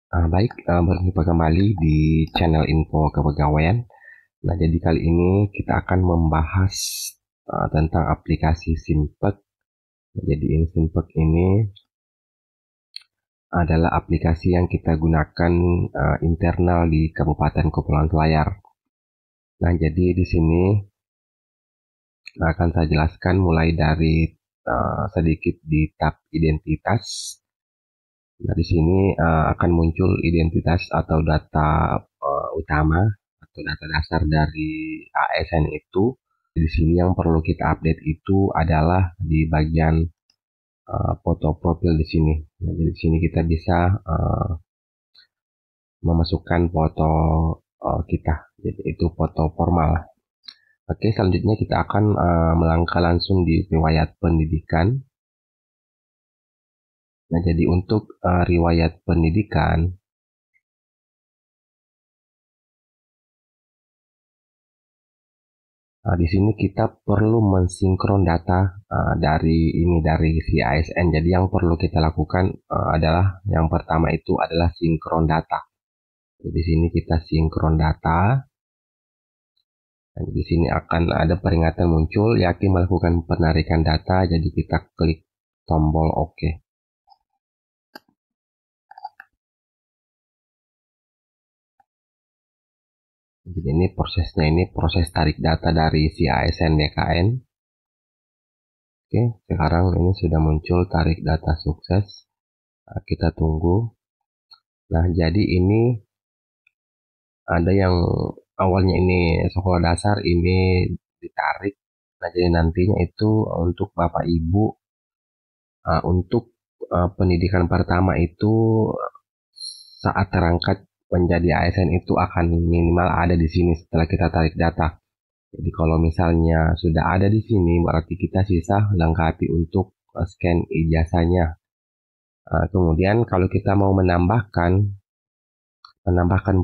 Baik, berjumpa kembali di channel info kepegawaian. Nah, jadi kali ini kita akan membahas tentang aplikasi Simpek. Nah, jadi ini Simpek ini adalah aplikasi yang kita gunakan internal di Kabupaten Kepulauan Selayar. Nah, jadi di sini akan saya jelaskan mulai dari sedikit di tab identitas. Nah, di sini akan muncul identitas atau data utama atau data dasar dari ASN itu. Di sini yang perlu kita update itu adalah di bagian foto profil di sini. Nah, jadi di sini kita bisa memasukkan foto kita. Jadi itu foto formal. Oke, selanjutnya kita akan melangkah langsung di riwayat pendidikan. Nah, jadi untuk riwayat pendidikan, nah, di sini kita perlu mensinkron data dari si ASN. Jadi yang perlu kita lakukan adalah yang pertama itu adalah sinkron data. Jadi di sini kita sinkron data. Dan di sini akan ada peringatan muncul yakin melakukan penarikan data. Jadi kita klik tombol OK. Jadi ini prosesnya, ini proses tarik data dari si ASN BKN. Oke, sekarang ini sudah muncul tarik data sukses. Nah, kita tunggu. Nah, jadi ini ada yang awalnya ini sekolah dasar ini ditarik. Nah, jadi nantinya itu untuk Bapak Ibu untuk pendidikan pertama itu saat terangkat menjadi ASN itu akan minimal ada di sini setelah kita tarik data. Jadi kalau misalnya sudah ada di sini berarti kita sisa lengkapi untuk scan ijazahnya. Kemudian kalau kita mau menambahkan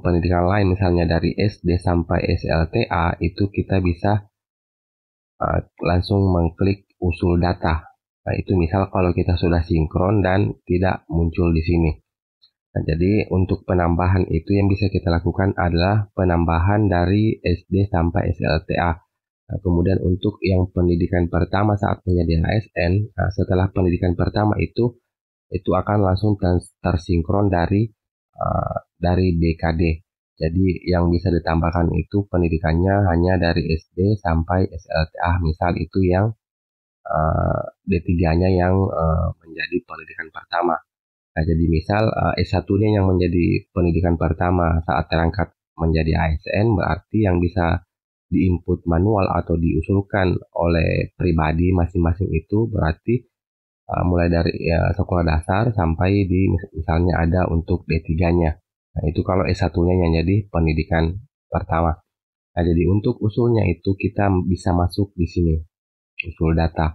pendidikan lain misalnya dari SD sampai SLTA itu kita bisa langsung mengklik usul data. Nah, itu misal kalau kita sudah sinkron dan tidak muncul di sini. Nah, jadi untuk penambahan itu yang bisa kita lakukan adalah penambahan dari SD sampai SLTA. Nah, kemudian untuk yang pendidikan pertama saat menjadi ASN, nah, setelah pendidikan pertama itu akan langsung tersinkron dari BKD. Jadi yang bisa ditambahkan itu pendidikannya hanya dari SD sampai SLTA. Misal itu yang D3-nya yang menjadi pendidikan pertama. Nah, jadi misal S1-nya yang menjadi pendidikan pertama saat terangkat menjadi ASN berarti yang bisa diinput manual atau diusulkan oleh pribadi masing-masing itu berarti mulai dari sekolah dasar sampai di misalnya ada untuk D3-nya. Nah, itu kalau S1-nya yang jadi pendidikan pertama. Nah, jadi untuk usulnya itu kita bisa masuk di sini, usul data.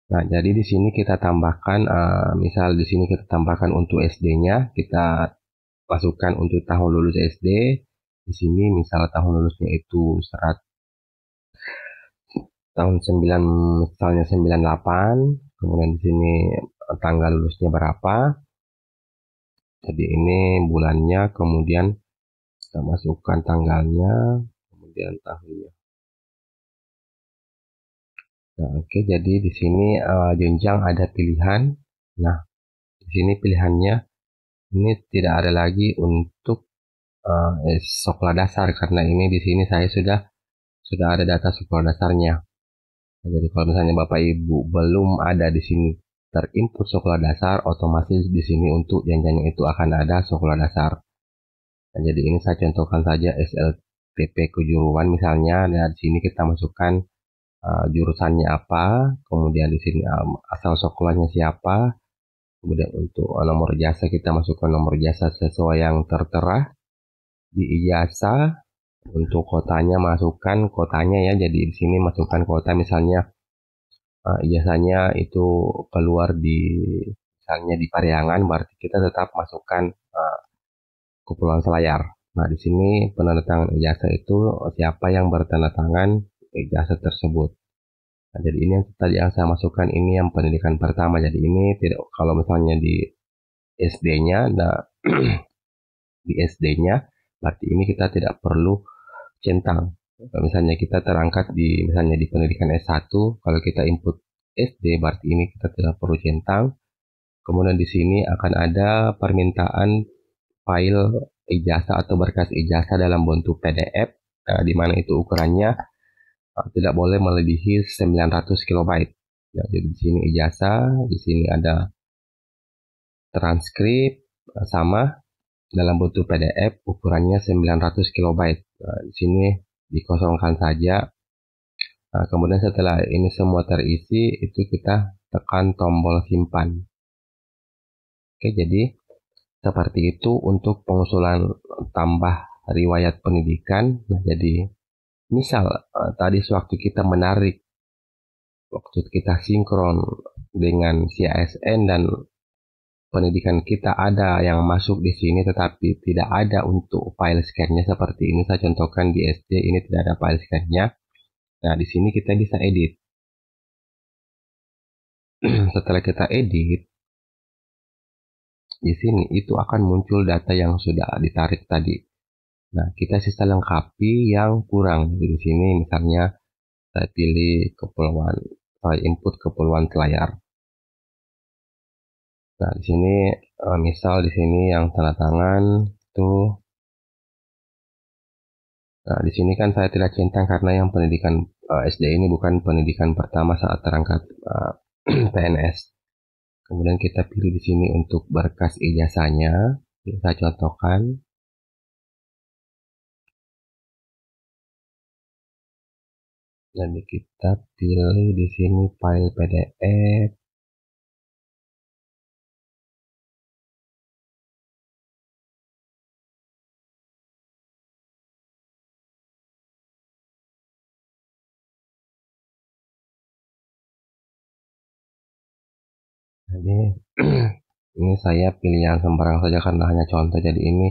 Nah, jadi di sini kita tambahkan, misal di sini kita tambahkan untuk SD-nya, kita masukkan untuk tahun lulus SD. Di sini misal tahun lulusnya itu tahun 9 misalnya 98, kemudian di sini tanggal lulusnya berapa. Jadi ini bulannya, kemudian kita masukkan tanggalnya, kemudian tahunnya. Nah, oke, jadi di sini jenjang ada pilihan. Nah, di sini pilihannya ini tidak ada lagi untuk sekolah dasar karena ini di sini saya sudah ada data sekolah dasarnya. Nah, jadi kalau misalnya Bapak Ibu belum ada di sini terinput sekolah dasar, otomatis di sini untuk jenjangnya itu akan ada sekolah dasar. Nah, jadi ini saya contohkan saja SLTP kejuruan misalnya. Nah, di sini kita masukkan jurusannya apa, kemudian di sini asal sekolahnya siapa, kemudian untuk nomor jasa kita masukkan nomor jasa sesuai yang tertera di ijazah. Untuk kotanya masukkan kotanya ya, jadi di sini masukkan kota misalnya ijazahnya itu keluar di misalnya di Pariangan, berarti kita tetap masukkan Kepulauan Selayar. Nah, di sini penandatangan ijazah itu siapa yang bertanda tangan ijazah tersebut. Nah, jadi ini yang tadi yang saya masukkan ini yang pendidikan pertama. Jadi ini tidak, kalau misalnya di SD-nya. Nah, di SD-nya berarti ini kita tidak perlu centang. Misalnya kita terangkat misalnya di pendidikan S1, kalau kita input SD berarti ini kita tidak perlu centang. Kemudian di sini akan ada permintaan file ijazah atau berkas ijazah dalam bentuk PDF, di mana itu ukurannya tidak boleh melebihi 900 KB. Ya, jadi di sini ijazah, di sini ada transkrip sama dalam bentuk PDF ukurannya 900 KB. Nah, di sini dikosongkan saja. Nah, kemudian setelah ini semua terisi, itu kita tekan tombol simpan. Oke, jadi seperti itu untuk pengusulan tambah riwayat pendidikan. Nah, jadi misal tadi sewaktu kita menarik, waktu kita sinkron dengan si ASN dan pendidikan kita ada yang masuk di sini tetapi tidak ada untuk file scan-nya seperti ini. Saya contohkan di SD ini tidak ada file scan-nya. Nah, di sini kita bisa edit. Setelah kita edit, di sini itu akan muncul data yang sudah ditarik tadi. Nah, kita sisa lengkapi yang kurang. Jadi di sini misalnya saya pilih kepulauan, saya input kepulauan Selayar. Nah, di sini misal di sini yang tanda tangan tuh. Nah, di sini kan saya tidak centang karena yang pendidikan SD ini bukan pendidikan pertama saat terangkat PNS. Kemudian kita pilih di sini untuk berkas ijazahnya. Saya contohkan. Dan kita pilih di sini file PDF. Jadi ini saya pilih yang sembarang saja karena hanya contoh. Jadi ini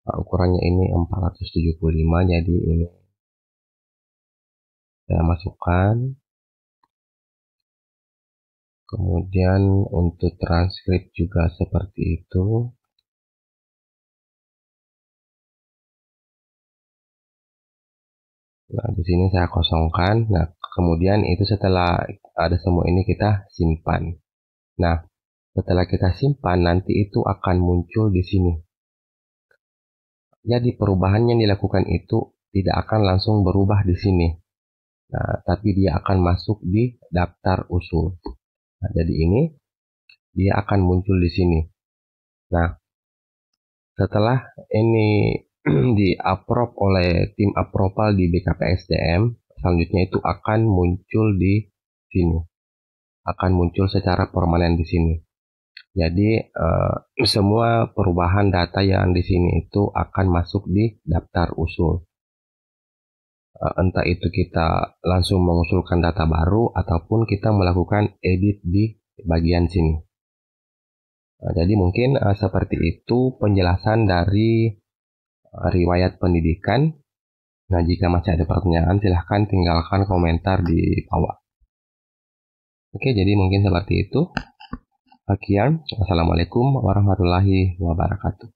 ukurannya ini 475. Jadi ini saya masukkan. Kemudian untuk transkrip juga seperti itu. Nah, di sini saya kosongkan. Nah, kemudian itu setelah ada semua ini kita simpan. Nah, setelah kita simpan nanti itu akan muncul di sini. Jadi perubahan yang dilakukan itu tidak akan langsung berubah di sini. Nah, tapi dia akan masuk di daftar usul. Nah, jadi ini dia akan muncul di sini. Nah, setelah ini di-approve oleh tim approval di BKPSDM, selanjutnya itu akan muncul di sini. Akan muncul secara permanen di sini. Jadi semua perubahan data yang di sini itu akan masuk di daftar usul. Entah itu kita langsung mengusulkan data baru ataupun kita melakukan edit di bagian sini. Jadi mungkin seperti itu penjelasan dari riwayat pendidikan. Nah, jika masih ada pertanyaan silahkan tinggalkan komentar di bawah. Oke, jadi mungkin seperti itu. Sekian. Wassalamualaikum warahmatullahi wabarakatuh.